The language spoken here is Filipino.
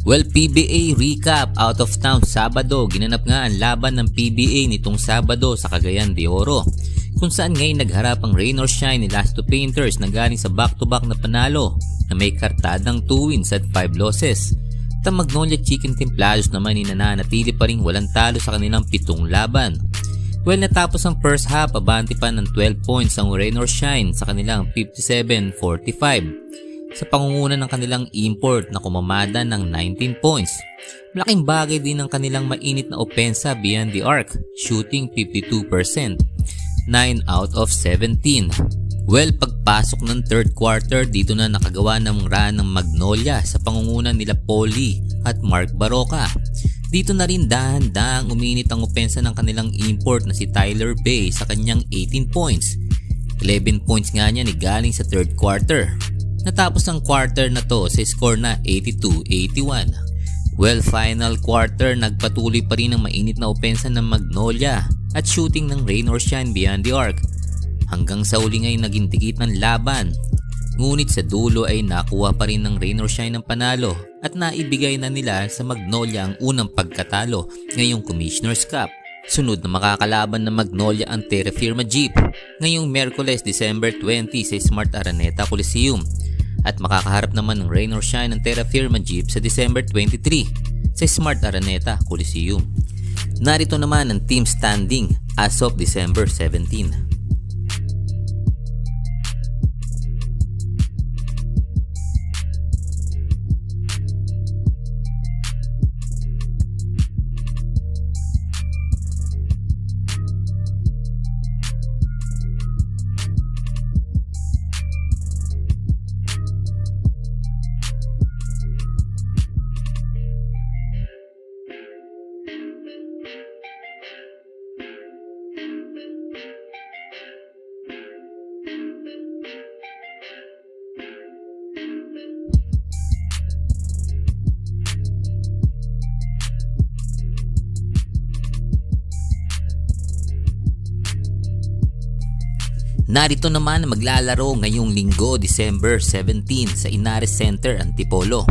Well, PBA recap out of town Sabado. Ginanap nga ang laban ng PBA nitong Sabado sa Cagayan de Oro, kung saan ngayon nagharap ang rain or shine ni Las 2 Painters na galing sa back-to-back na panalo na may kartadang 2 wins at 5 losses. At ang Magnolia Chicken Templados naman nananatili pa rin walang talo sa kanilang 7 laban. Well, natapos ang first half, abante pa ng 12 points ang rain or shine sa kanilang 57-45. Sa pangunguna ng kanilang import na kumamada ng 19 points. Malaking bagay din ang kanilang mainit na opensa beyond the arc, shooting 52%, 9 out of 17. Well, pagpasok ng third quarter, dito na nakagawa ng run ng Magnolia sa pangunguna nila Polly at Mark Baroka. Dito na rin dahan-dahang uminit ang opensa ng kanilang import na si Tyler Bay sa kanyang 18 points. 11 points nga niya ni galing sa third quarter. Natapos ang quarter na to sa score na 82-81. Well, final quarter, nagpatuloy pa rin ang mainit na opensa ng Magnolia at shooting ng rain or shine beyond the arc. Hanggang sa uli ngayon naging dikit ng laban. Ngunit sa dulo ay nakuha pa rin ng rain or shine ng panalo at naibigay na nila sa Magnolia ang unang pagkatalo ngayong Commissioner's Cup. Sunod na makakalaban ng Magnolia ang Terra Firma Jeep ngayong Miyerkules, December 20 sa Smart Araneta Coliseum. At makakaharap naman ng rain or shine ng Terra Firma Jeep sa December 23 sa Smart Araneta Coliseum. Narito naman ang team standing as of December 17. Narito naman na maglalaro ngayong linggo, December 17 sa Inares Center, Antipolo.